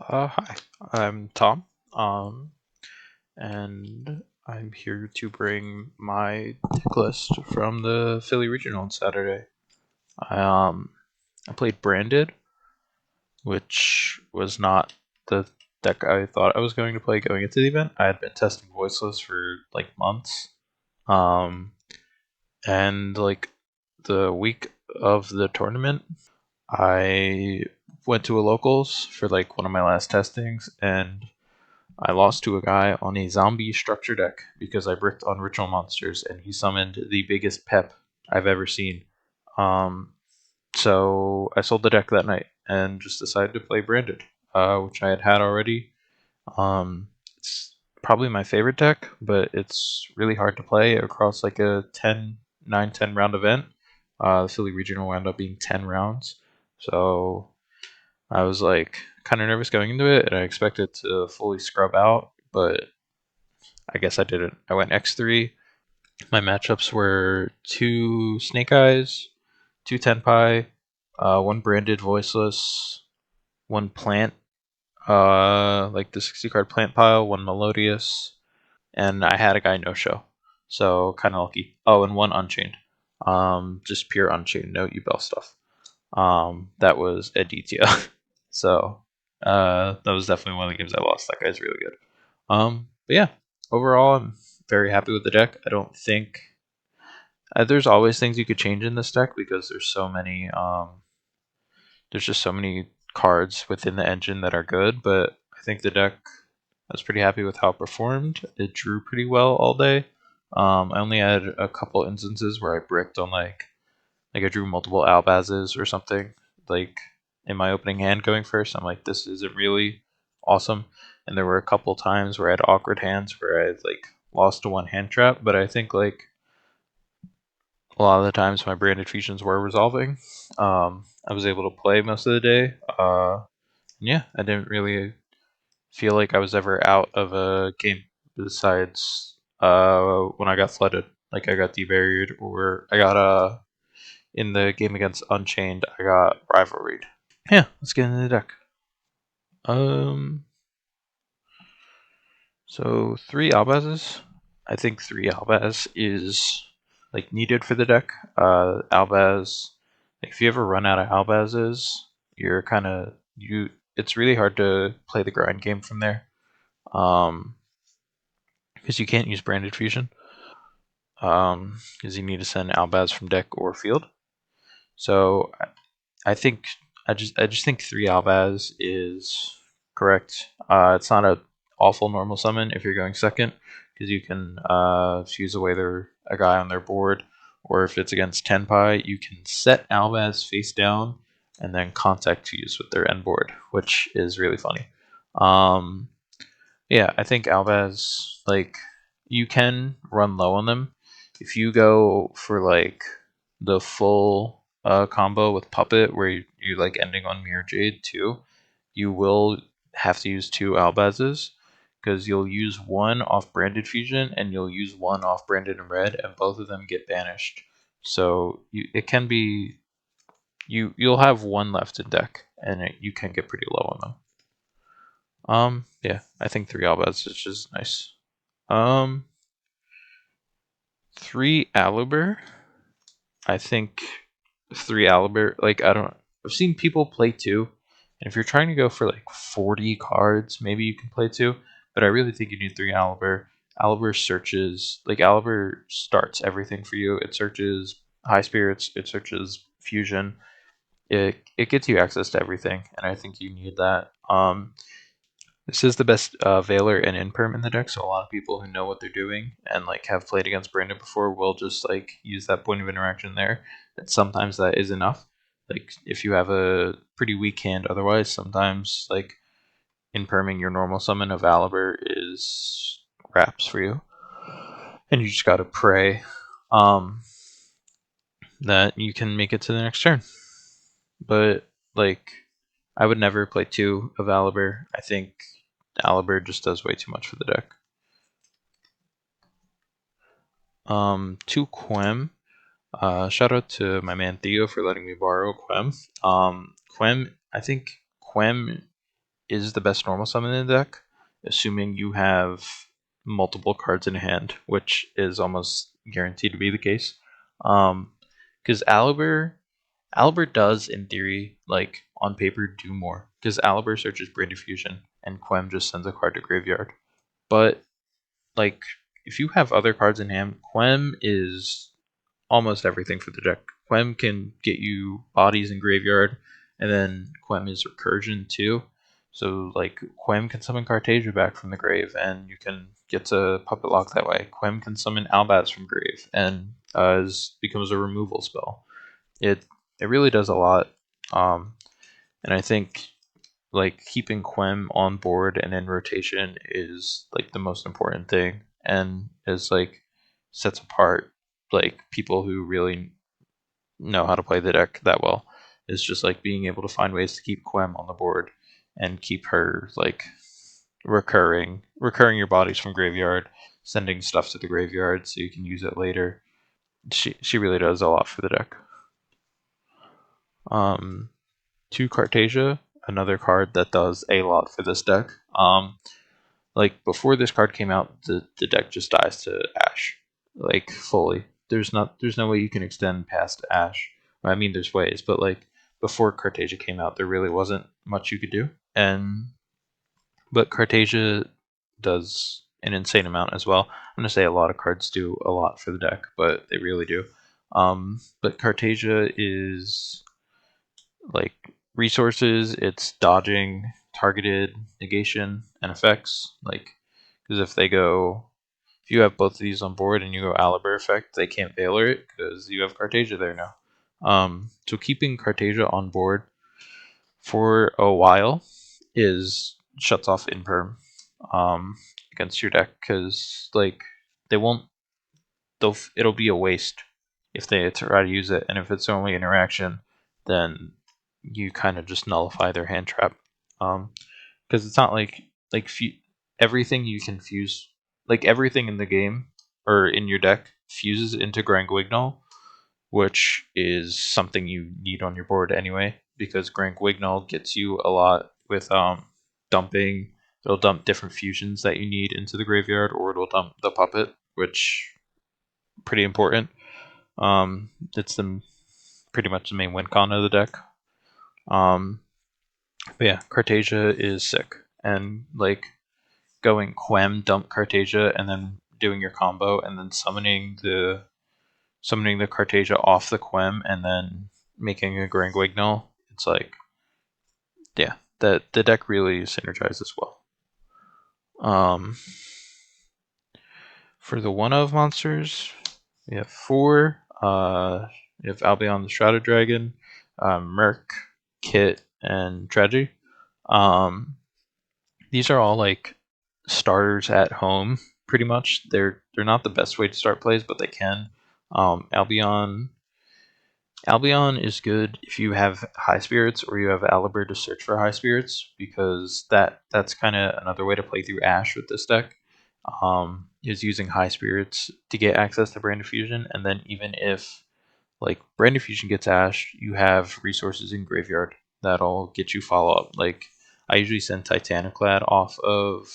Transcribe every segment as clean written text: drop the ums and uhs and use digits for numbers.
Hi, I'm Tom, and I'm here to bring my deck list from the Philly Regional on Saturday. I I played Branded, which was not the deck I thought I was going to play going into the event. I had been testing Voiceless for like months, um, and like the week of the tournament, I went to a locals for like one of my last testings, and I lost to a guy on a zombie structure deck because I bricked on ritual monsters and he summoned the biggest pep I've ever seen. Um, so I sold the deck that night and just decided to play Branded, which I had already. It's probably my favorite deck, but it's really hard to play across like a 10 round event. The Philly Regional wound up being 10 rounds. So I was like kind of nervous going into it, and I expected to fully scrub out, but I guess I didn't. I went X3. My matchups were two Snake Eyes, two Tenpai, one Branded Voiceless, one Plant, like the 60 card Plant pile, one Melodious, and I had a guy no show, so kind of lucky. Oh, and one Unchained, just pure Unchained, no Ebel stuff. That was Aditya. So that was definitely one of the games I lost. That guy's really good. But yeah, overall, I'm very happy with the deck. I don't think there's always things you could change in this deck because there's so many. There's just so many cards within the engine that are good. But I think the deck, I was pretty happy with how it performed. It drew pretty well all day. I only had a couple instances where I bricked on like I drew multiple Albazes or something, like in my opening hand going first. I'm like, this isn't really awesome. And there were a couple times where I had awkward hands where I like lost to one hand trap, but I think like a lot of the times my branded fusions were resolving. I was able to play most of the day. Yeah, I didn't really feel like I was ever out of a game besides when I got flooded. Like I got debarriered or I got in the game against Unchained, I got rivalried. Yeah, let's get into the deck. Um, so three Albazes. I think three Albaz is like needed for the deck. Albaz, if you ever run out of Albazes, you're kind of you. It's really hard to play the grind game from there. Um, because you can't use branded fusion. Because you need to send Albaz from deck or field. So I think I just think three Albaz is correct. It's not a awful normal summon if you're going second because you can fuse away a guy on their board, or if it's against Tenpai, you can set Albaz face down and then contact fuse with their end board, which is really funny. Um, yeah, I think Albaz, like, you can run low on them. If you go for, like, the full combo with Puppet, where you're, like, ending on Mirror Jade, too, you will have to use two Albazes, because you'll use one off Branded Fusion, and you'll use one off Branded and Red, and both of them get banished. So, it can be... You'll have one left in deck, and you can get pretty low on them. Yeah, I think three Albaz is just nice. Um, three Aliber. I think three Aliber. Like I don't. I've seen people play two, and if you're trying to go for like 40 cards, maybe you can play two. But I really think you need three Aliber. Aliber searches like Aliber starts everything for you. It searches high spirits. It searches fusion. It gets you access to everything, and I think you need that. This is the best Veiler and Imperm in the deck, so a lot of people who know what they're doing and like have played against Brandon before will just like use that point of interaction there. And sometimes that is enough. Like if you have a pretty weak hand otherwise, sometimes like Imperming your normal summon of Aliber is wraps for you. And you just gotta pray that you can make it to the next turn. But like I would never play two of Aliber. I think Aliber just does way too much for the deck. Two Quem. Shout out to my man Theo for letting me borrow Quem. Quem, I think Quem is the best normal summon in the deck, assuming you have multiple cards in hand, which is almost guaranteed to be the case. Because Albert does, in theory, like on paper, do more. Because Albert searches Brain Diffusion, and Quem just sends a card to graveyard. But like, if you have other cards in hand, Quem is almost everything for the deck. Quem can get you bodies in graveyard, and then Quem is recursion too. So like Quem can summon Cartasia back from the grave, and you can get to puppet lock that way. Quem can summon Albaz from grave, and becomes a removal spell. It really does a lot, and I think like keeping Quem on board and in rotation is like the most important thing, and is like sets apart like people who really know how to play the deck that well. Is just like being able to find ways to keep Quem on the board and keep her like recurring your bodies from graveyard, sending stuff to the graveyard so you can use it later. She really does a lot for the deck. 2 Cartasia, another card that does a lot for this deck. Like before this card came out, the deck just dies to Ash, like fully. There's no way you can extend past Ash. I mean, there's ways, but like before Cartasia came out, there really wasn't much you could do. But Cartasia does an insane amount as well. I'm gonna say a lot of cards do a lot for the deck, but they really do. But Cartasia is like resources, it's dodging, targeted, negation, and effects. Like, because if you have both of these on board and you go Aliber effect, they can't Veiler it because you have Cartasia there now. So keeping Cartasia on board for a while is shuts off Imperm against your deck, because like they won't it'll be a waste if they try to use it, and if it's only interaction, then you kind of just nullify their hand trap. Because it's not like everything you can fuse, like everything in the game or in your deck fuses into Grand Guignol, which is something you need on your board anyway, because Grand Guignol gets you a lot with dumping. It'll dump different fusions that you need into the graveyard, or it'll dump the puppet, which pretty important. It's pretty much the main win con of the deck. But yeah, Cartasia is sick, and like going Quem, dump Cartasia, and then doing your combo, and then summoning the Cartasia off the Quem, and then making a Grand Guignol. It's like, yeah, the deck really synergizes well. For the 1-of monsters, we have 4. We have Albion the Shrouded Dragon, Merc, Kit, and Tragedy. These are all like starters at home, pretty much. They're not the best way to start plays, but they can. Albion is good if you have high spirits or you have Aliber to search for high spirits, because that's kind of another way to play through Ash with this deck. Is using high spirits to get access to Brand Diffusion, and then even if like Brand Diffusion gets Ash, you have resources in graveyard that'll get you follow up. Like I usually send Titaniclad off of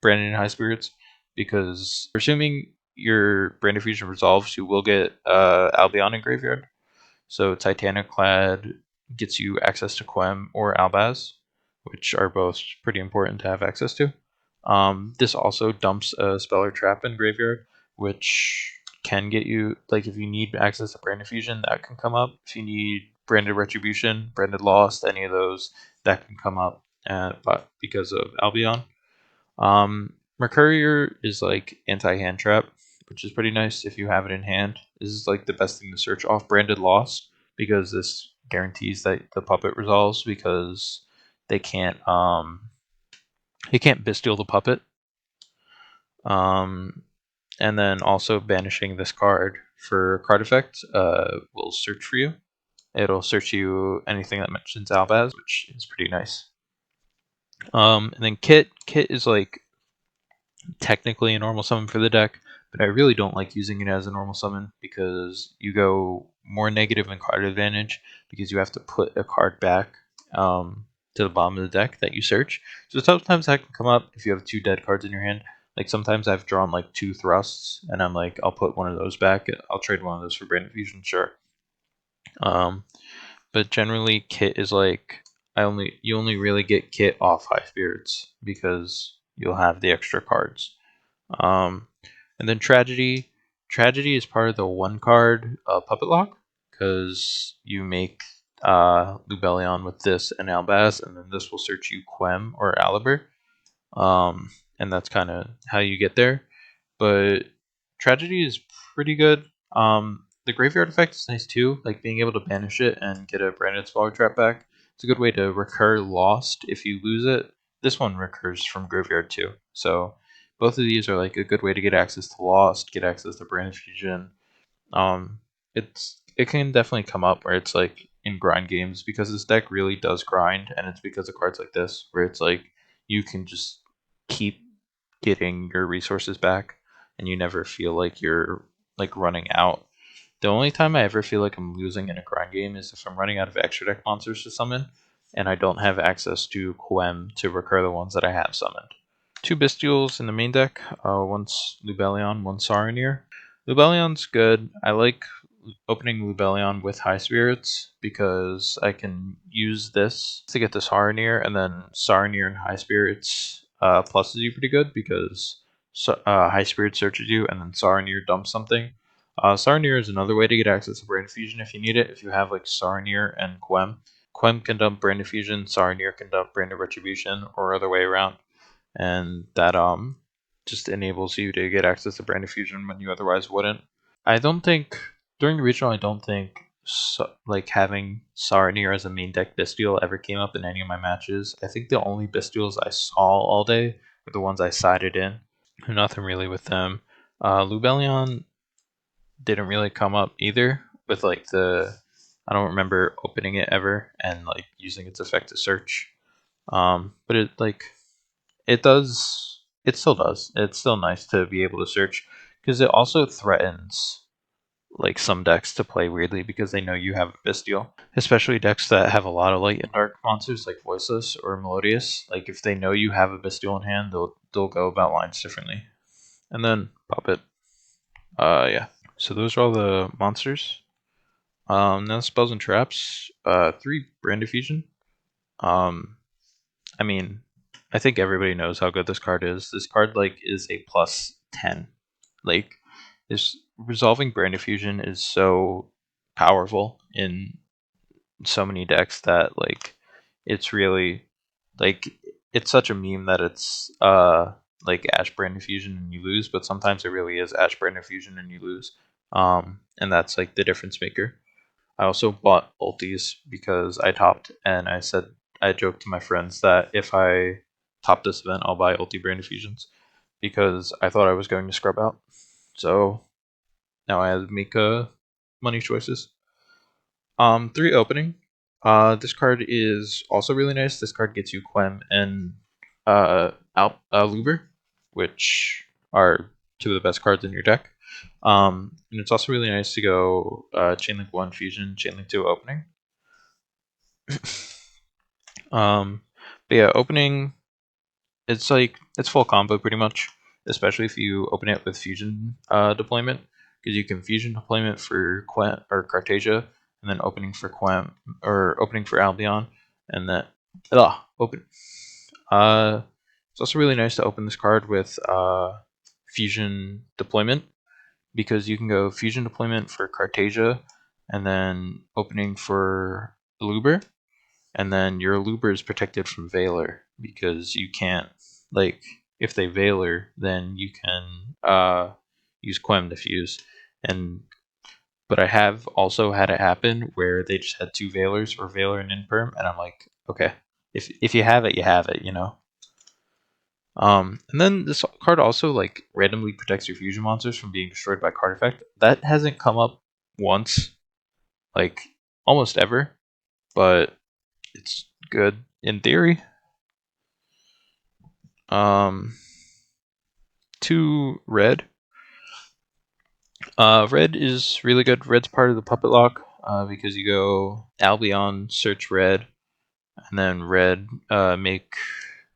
Brandon High Spirits, because assuming your Brand Diffusion resolves, you will get Albion in graveyard. So Titaniclad gets you access to Quem or Albaz, which are both pretty important to have access to. This also dumps a spell or trap in graveyard, which can get you, like if you need access to Brand Diffusion, that can come up. If you need Branded Retribution, Branded Lost, any of those, that can come up but because of Albion. Mercurier is like anti-hand trap, which is pretty nice if you have it in hand. This is like the best thing to search off Branded Lost, because this guarantees that the puppet resolves, because they can't Bestial the puppet. And then also banishing this card for card effect will search for you. It'll search you anything that mentions Albaz, which is pretty nice. And then Kit is like technically a normal summon for the deck, but I really don't like using it as a normal summon, because you go more negative in card advantage, because you have to put a card back to the bottom of the deck that you search. So sometimes that can come up if you have 2 dead cards in your hand. Like sometimes I've drawn like 2 thrusts, and I'm like, I'll put one of those back. I'll trade one of those for Brand Fusion, sure. But generally, kit is like you only really get kit off High Spirits because you'll have the extra cards. And then tragedy is part of the 1 card puppet lock because you make Lubellion with this and Albaz, and then this will search you Quem or Aliber. And that's kind of how you get there. But tragedy is pretty good. The graveyard effect is nice too, like being able to banish it and get a branded Swallow Trap back. It's a good way to recur Lost if you lose it. This one recurs from graveyard too, so both of these are like a good way to get access to Lost, get access to Branded Fusion. Um, it can definitely come up where it's like in grind games because this deck really does grind, and it's because of cards like this where it's like you can just keep getting your resources back, and you never feel like you're like running out. The only time I ever feel like I'm losing in a grind game is if I'm running out of extra deck monsters to summon, and I don't have access to Quem to recur the ones that I have summoned. 2 Bestials in the main deck, one's Lubellion, one Saronir. Lubellion's good. I like opening Lubellion with High Spirits because I can use this to get the Saronir, and then Saronir and High Spirits pluses you pretty good because High Spirits searches you, and then Saronir dumps something. Saronir is another way to get access to Brand Fusion if you need it. If you have like Saronir and Quem can dump Brand Fusion, Saronir can dump Brand Retribution, or other way around, and that just enables you to get access to Brand Fusion when you otherwise wouldn't. I don't think during the regional, I don't think like having Saronir as a main deck Bestial ever came up in any of my matches. I think the only Bestials I saw all day were the ones I sided in. Nothing really with them. Lubellion didn't really come up either with like I don't remember opening it ever and like using its effect to search. But it still does. It's still nice to be able to search because it also threatens like some decks to play weirdly because they know you have a Bestial. Especially decks that have a lot of light and dark monsters like Voiceless or Melodious. Like if they know you have a Bestial in hand, they'll go about lines differently. And then Puppet. Yeah. So those are all the monsters. Now spells and traps. 3 Brand Diffusion. I mean, I think everybody knows how good this card is. This card like is a +10. Like this resolving Brand Diffusion is so powerful in so many decks that like it's really like it's such a meme that it's like Ash Brand Diffusion and you lose, but sometimes it really is Ash Brand Diffusion and you lose. And that's like the difference maker. I also bought ultis because I topped, and I joked to my friends that if I top this event, I'll buy ulti Brand Diffusions because I thought I was going to scrub out. So now I have to make money choices. 3 opening. This card is also really nice. This card gets you Quem and Luber, which are 2 of the best cards in your deck. And it's also really nice to go Chainlink 1 Fusion, Chainlink 2 opening. But yeah, opening, it's full combo pretty much, especially if you open it with Fusion deployment, because you can Fusion deployment for Quem or Cartasia, and then opening for Quem or opening for Albion, and then open. It's also really nice to open this card with Fusion deployment because you can go Fusion deployment for Cartasia, and then opening for Luber, and then your Luber is protected from Veiler because you can't like if they Veiler, then you can use Quem to fuse. But I have also had it happen where they just had 2 Veilers or Veiler and Imperm, and I'm like, okay, if you have it, you have it, you know. And then this card also like randomly protects your fusion monsters from being destroyed by card effect. That hasn't come up once, like almost ever, but it's good in theory. 2 red. Red is really good. Red's part of the puppet lock because you go Albion, search red, and then red make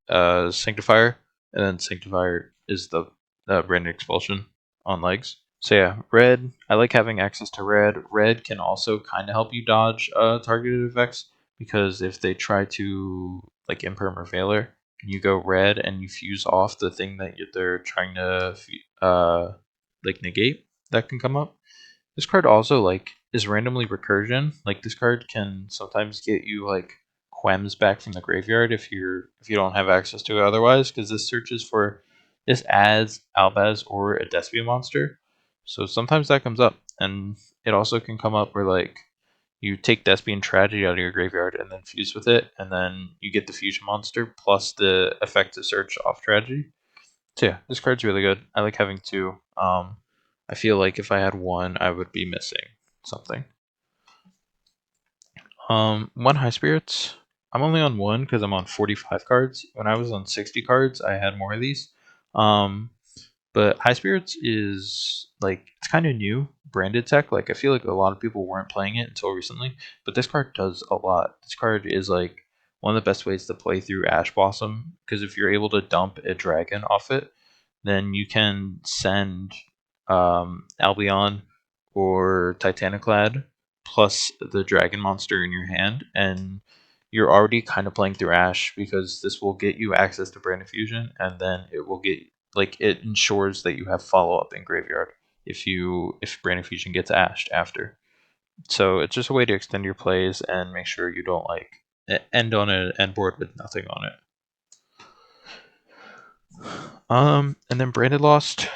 Sanctifier, and then Sanctifier is the Branded Expulsion on legs. So yeah, red. I like having access to red. Red can also kind of help you dodge targeted effects, because if they try to like Imperm or Veiler, you go red and you fuse off the thing that they're trying to like negate that can come up. This card also like is randomly recursion. Like this card can sometimes get you like Quests back from the graveyard if you don't have access to it otherwise, because this adds Albaz or a Despia monster. So sometimes that comes up, and it also can come up where like you take Despian Tragedy out of your graveyard and then fuse with it, and then you get the fusion monster plus the effect to search off Tragedy. So yeah, this card's really good. I like having two. I feel like if I had one, I would be missing something. One High Spirits. I'm only on one because I'm on 45 cards. When I was on 60 cards, I had more of these. Um, but High Spirits is like it's kind of new branded tech. Like I feel like a lot of people weren't playing it until recently, but this card does a lot. This card is like one of the best ways to play through Ash Blossom, because if you're able to dump a dragon off it, then you can send Albion or Titaniclad plus the dragon monster in your hand, and you're already kind of playing through Ash, because this will get you access to Brand Fusion, and then it will get like it ensures that you have follow up in graveyard if Brand Fusion gets ashed after. So it's just a way to extend your plays and make sure you don't like end on an end board with nothing on it. And then Branded Lost.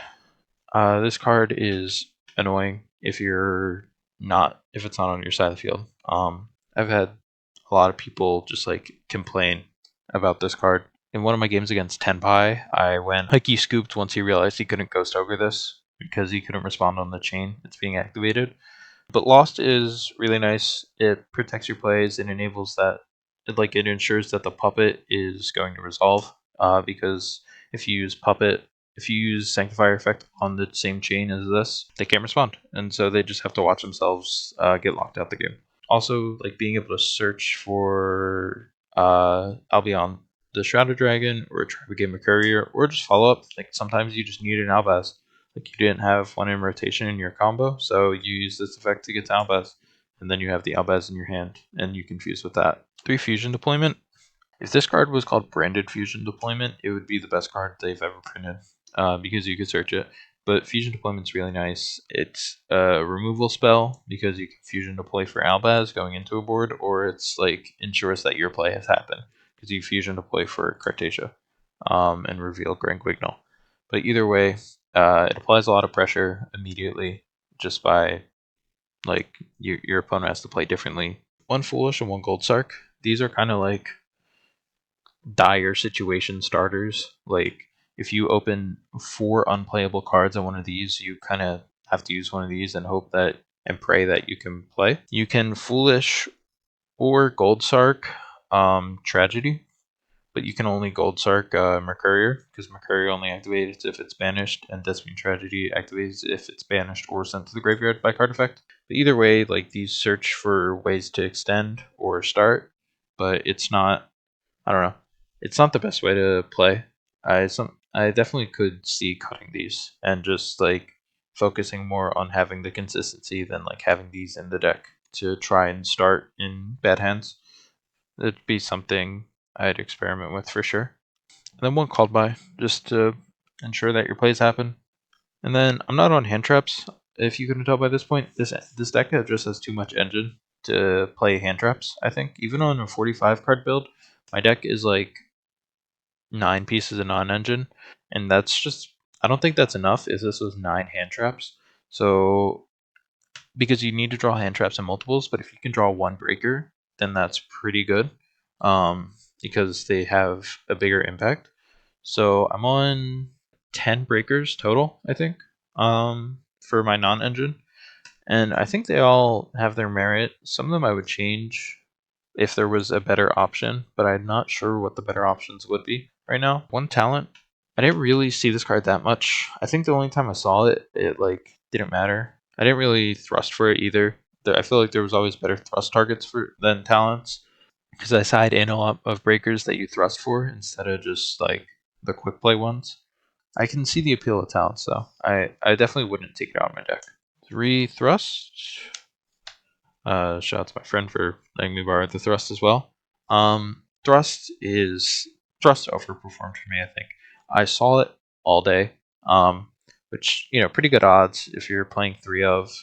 This card is annoying if it's not on your side of the field. I've had a lot of people just like complain about this card. In one of my games against Tenpai, I went Hikey scooped once he realized he couldn't Ghost Ogre this because he couldn't respond on the chain it's being activated. But Lost is really nice. It protects your plays and enables that. It ensures that the puppet is going to resolve. Because if you use puppet, if you use Sanctifier effect on the same chain as this, they can't respond, and so they just have to watch themselves get locked out the game. Also, like being able to search for Albion, the Shrouded Dragon, or try to game a courier, or just follow up. Like sometimes you just need an Albaz. Like you didn't have one in rotation in your combo, so you use this effect to get to Albaz, and then you have the Albaz in your hand, and you can fuse with that. 3 Fusion Deployment. If this card was called Branded Fusion Deployment, it would be the best card they've ever printed, because you could search it. But Fusion Deployment's really nice. It's a removal spell because you can Fusion Deploy for Albaz going into a board, or it's like ensures that your play has happened because you Fusion Deploy for Cartasia and reveal Grand Guignol. But either way, it applies a lot of pressure immediately just by like your opponent has to play differently. One Foolish and one Gold Sark. These are kind of like dire situation starters. Like if you open 4 unplayable cards on one of these, you kind of have to use one of these and hope that and pray that you can play. You can Foolish or Gold Sark Tragedy, but you can only Gold Sark Mercurier, because Mercurier only activates if it's banished, and Despian Tragedy activates if it's banished or sent to the graveyard by card effect. But either way, like these search for ways to extend or start, but it's not, I don't know, it's not the best way to play. I definitely could see cutting these and just like focusing more on having the consistency than like having these in the deck to try and start in bad hands. It'd be something I'd experiment with for sure. And then one called by just to ensure that your plays happen. And then I'm not on hand traps. If you couldn't tell by this point, this deck just has too much engine to play hand traps. I think even on a 45 card build, my deck is like 9 pieces of non-engine, and that's just, I don't think that's enough if this was 9 hand traps. So because you need to draw hand traps in multiples, but if you can draw 1 breaker, then that's pretty good, because they have a bigger impact. So I'm on 10 breakers total, I think, for my non-engine, and I think they all have their merit. Some of them I would change if there was a better option, but I'm not sure what the better options would be right now. One talent, I didn't really see this card that much. I think the only time I saw it, it like didn't matter. I didn't really thrust for it either. I feel like there was always better thrust targets than talents. because I side in a lot of breakers that you thrust for instead of just like the quick play ones. I can see the appeal of talents though. I definitely wouldn't take it out of my deck. 3 thrust. Shout out to my friend for letting me borrow the thrust as well. Thrust overperformed for me. I think I saw it all day, which pretty good odds if you're playing 3 of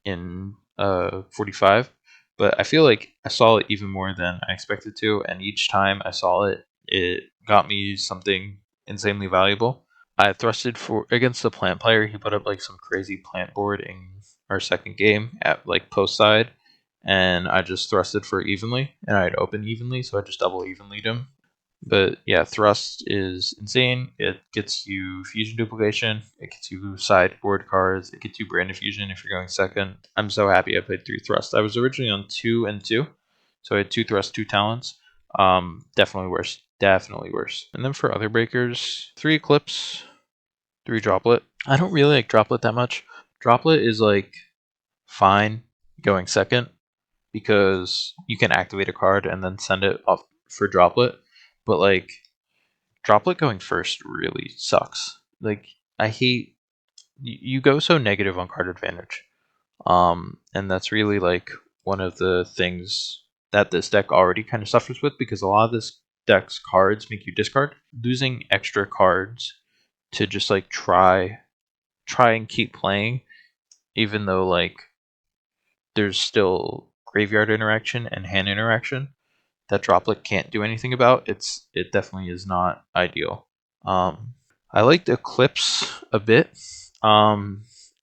in 45. But I feel like I saw it even more than I expected to, and each time I saw it, it got me something insanely valuable. I thrusted for against the plant player. He put up like some crazy plant board in our second game at like post side, and I just thrusted for evenly, and I'd open evenly, so I just double evenly'd him. But yeah, thrust is insane. It gets you fusion duplication, it gets you sideboard cards, it gets you brand fusion if you're going second. I'm so happy I played 3 thrust. I was originally on 2 and 2, so I had 2 thrust, 2 talents. Definitely worse. Definitely worse. And then for other breakers, 3 eclipse, 3 droplet. I don't really like droplet that much. Droplet is like fine going second because you can activate a card and then send it off for droplet. But like droplet going first really sucks. Like I hate you go so negative on card advantage. And that's really like one of the things that this deck already kind of suffers with because a lot of this deck's cards make you discard. Losing extra cards to just like try and keep playing, even though like there's still graveyard interaction and hand interaction that droplet can't do anything about. It definitely is not ideal. I liked Eclipse a bit.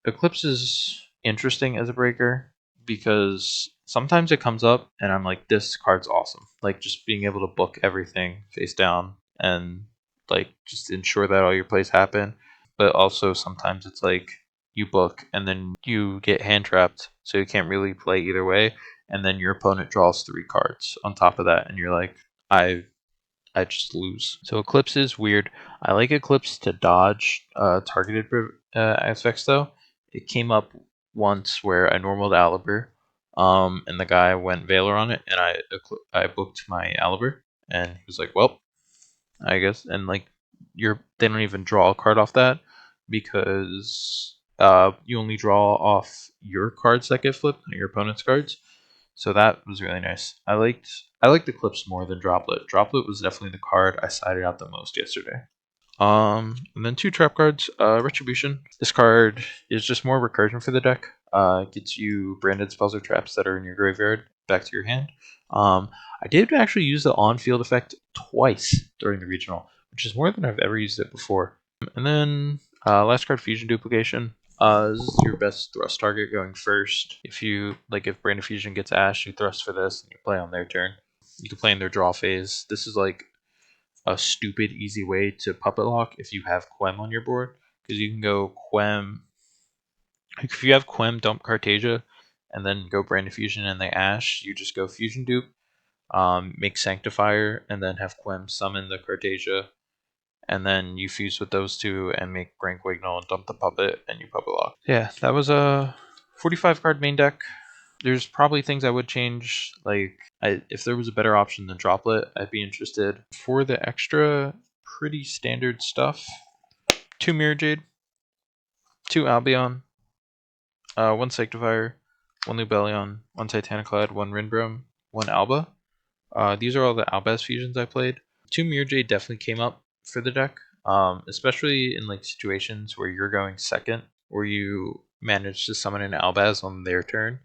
Eclipse is interesting as a breaker because sometimes it comes up and I'm like, this card's awesome. Like just being able to book everything face down and like just ensure that all your plays happen. But also sometimes it's like you book and then you get hand trapped, so you can't really play either way. And then your opponent draws 3 cards on top of that, and you're like, I just lose. So Eclipse is weird. I like Eclipse to dodge targeted effects though. It came up once where I normaled Aliber, and the guy went Valor on it, and I booked my Aliber, and he was like, "Well, I guess," and like they don't even draw a card off that because you only draw off your cards that get flipped, not your opponent's cards. So that was really nice. I liked Eclipse more than Droplet. Droplet was definitely the card I sided out the most yesterday. And then 2 trap cards. Retribution. This card is just more recursion for the deck. It gets you branded spells or traps that are in your graveyard back to your hand. I did actually use the on-field effect twice during the regional, which is more than I've ever used it before. And then last card, Fusion Duplication. This is your best thrust target going first. If Brand of Fusion gets Ash, you thrust for this and you play on their turn. You can play in their draw phase. This is like a stupid easy way to puppet lock if you have Quem on your board, because you can go Quem. If you have Quem, dump Cartasia, and then go Brand of Fusion and they Ash, you just go Fusion Dupe, make Sanctifier, and then have Quem summon the Cartasia, and then you fuse with those 2 and make Grand Wignall and dump the puppet, and you puppet lock. Yeah, that was a 45 card main deck. There's probably things I would change, like if there was a better option than Droplet, I'd be interested. For the extra, pretty standard stuff, 2 Mirror Jade, 2 Albion, 1 Sanctifier, 1 Lubellion, 1 Titaniclad, 1 Rinbrom, 1 Alba. These are all the Albaz fusions I played. 2 Mirror Jade definitely came up for the deck, especially in like situations where you're going second, or you manage to summon an Albaz on their turn.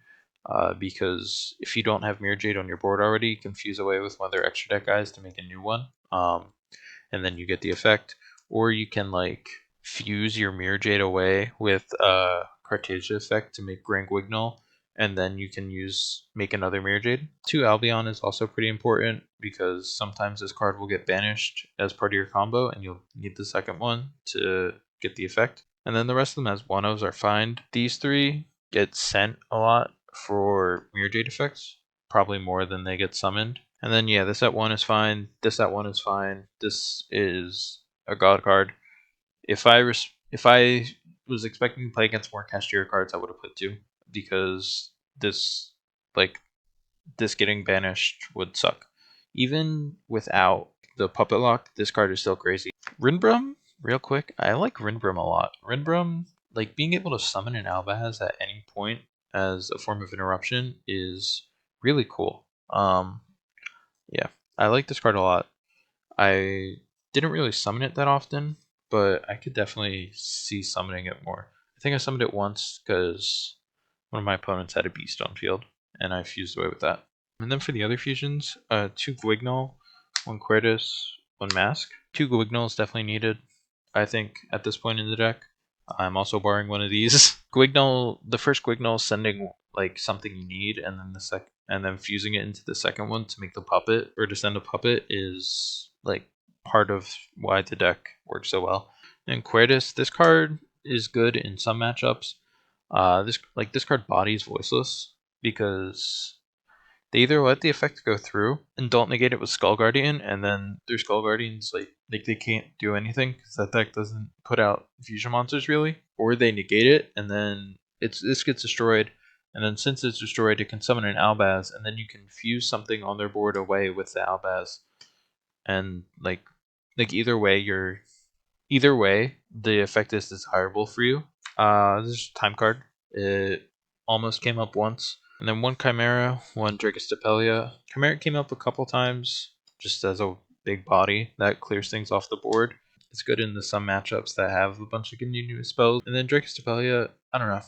Because if you don't have Mirror Jade on your board already, you can fuse away with one of their extra deck guys to make a new one, and then you get the effect. Or you can like fuse your Mirror Jade away with Cartasia effect to make Grand Wignall, and then you can make another Mirror Jade. 2 Albion is also pretty important because sometimes this card will get banished as part of your combo, and you'll need the second one to get the effect. And then the rest of them as 1-ofs are fine. These 3 get sent a lot for Mirror Jade effects, probably more than they get summoned. And then yeah, this at 1 is fine. This at 1 is fine. This is a god card. If I was expecting to play against more Cashier cards, I would have put 2 because this getting banished would suck. Even without the puppet lock, this card is still crazy. Rinbrum, real quick, I like Rinbrum a lot. Rinbrum, like being able to summon an Albaz at any point as a form of interruption is really cool. Yeah, I like this card a lot. I didn't really summon it that often, but I could definitely see summoning it more. I think I summoned it once because one of my opponents had a beast on field, and I fused away with that. And then for the other fusions, 2 Guignol, 1 Quertus, 1 Mask. 2 Guignol is definitely needed, I think, at this point in the deck. I'm also borrowing one of these. Guignol, the first Guignol sending like something you need, and then and then fusing it into the second one to make the puppet or to send a puppet is like part of why the deck works so well. And Quertus, this card is good in some matchups. This card bodies Voiceless because they either let the effect go through and don't negate it with Skull Guardian, and then their Skull Guardians like they can't do anything because that deck doesn't put out fusion monsters really, or they negate it and then this gets destroyed, and then since it's destroyed, it can summon an Albaz, and then you can fuse something on their board away with the Albaz, and either way the effect is desirable for you. This is a time card. It almost came up once. And then 1 Chimera, 1 Despia. Chimera came up a couple times just as a big body that clears things off the board. It's good in some matchups that have a bunch of continuous spells. And then Despia, I don't know.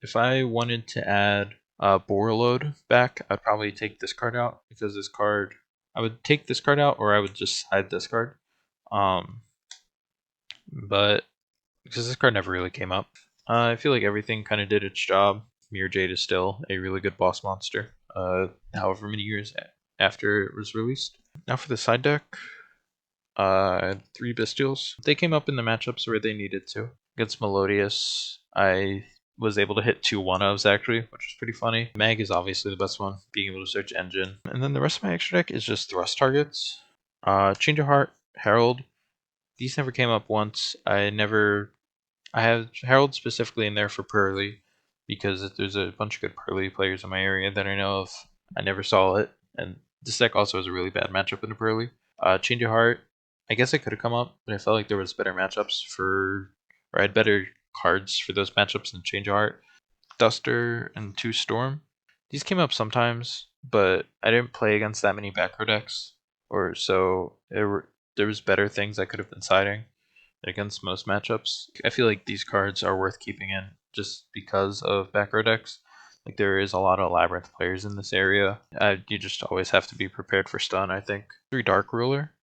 If I wanted to add Borreload back, I'd probably take this card out because this card, I would take this card out or I would just side this card. But because this card never really came up, I feel like everything kind of did its job. Mirror Jade is still a really good boss monster, however many years after it was released. Now for the side deck, 3 Bestials. They came up in the matchups where they needed to. Against Melodious, I was able to hit 2 1-ofs actually, which was pretty funny. Mag is obviously the best one, being able to search engine. And then the rest of my extra deck is just thrust targets. Change of Heart, Herald. These never came up once. I have Herald specifically in there for Pearly because there's a bunch of good Pearly players in my area that I know of. I never saw it, and this deck also has a really bad matchup in the Pearly. Change of Heart, I guess it could have come up, but I felt like there was better matchups or I had better cards for those matchups than Change of Heart. Duster and 2 Storm. These came up sometimes, but I didn't play against that many back row decks, or so there was better things I could have been siding against most matchups. I feel like these cards are worth keeping in just because of back row decks. Like there is a lot of Labyrinth players in this area. You just always have to be prepared for stun, I think. 3 Dark Ruler.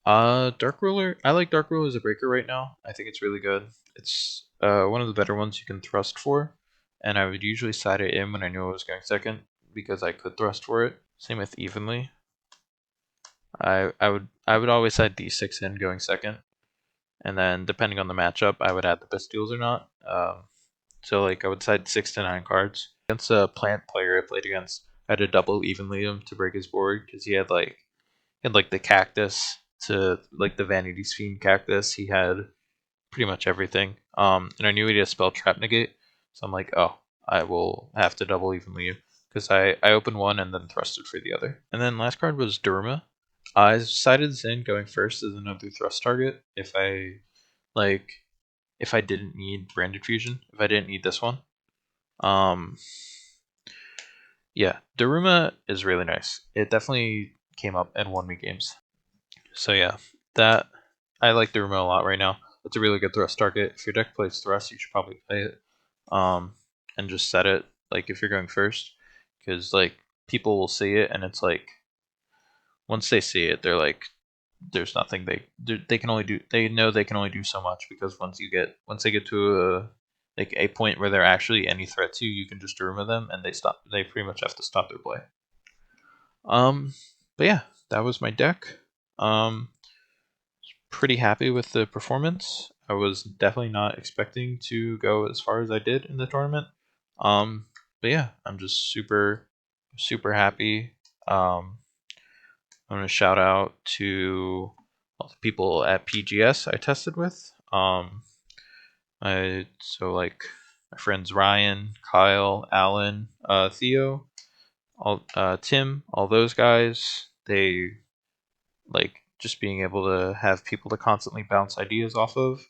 Dark Ruler, I like Dark Ruler as a breaker right now. I think it's really good. It's one of the better ones you can thrust for, and I would usually side it in when I knew I was going second because I could thrust for it. Same with Evenly. I would always side D6 in going second, and then depending on the matchup, I would add the Bastiles or not. So like I would side 6 to 9 cards against a plant player I played against. I had to double Evenly him to break his board because he had like the cactus to like the Vanity's Fiend cactus. He had pretty much everything. And I knew he had a spell trap negate, so I'm like, oh, I will have to double Evenly you because I opened one and then thrusted for the other. And then last card was Durma. I sided this in going first as another thrust target if I didn't need Branded Fusion, if I didn't need this one. Yeah, Daruma is really nice. It definitely came up and won me games. So yeah, that I like Daruma a lot right now. It's a really good thrust target. If your deck plays thrust, you should probably play it. And just set it like if you're going first, because like people will see it and it's like once they see it, they're like, there's nothing they can only do. They know they can only do so much because once they get to a point where they're actually any threat to you, you can just Daruma them and they pretty much have to stop their play. But yeah, that was my deck. Pretty happy with the performance. I was definitely not expecting to go as far as I did in the tournament. But yeah, I'm just super happy. I'm gonna shout out to all the people at PGS I tested with. So like my friends Ryan, Kyle, Alan, Theo, Tim, all those guys, they like just being able to have people to constantly bounce ideas off of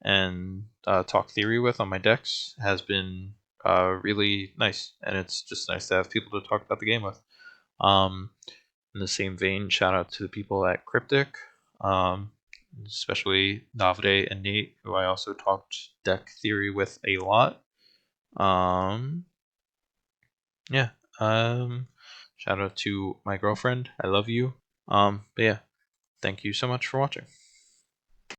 and talk theory with on my decks has been really nice, and it's just nice to have people to talk about the game with. Um, in the same vein, shout out to the people at Cryptic, um, especially Navide and Nate, who I also talked deck theory with a lot. Um, yeah. Shout out to my girlfriend. I love you. But yeah, thank you so much for watching.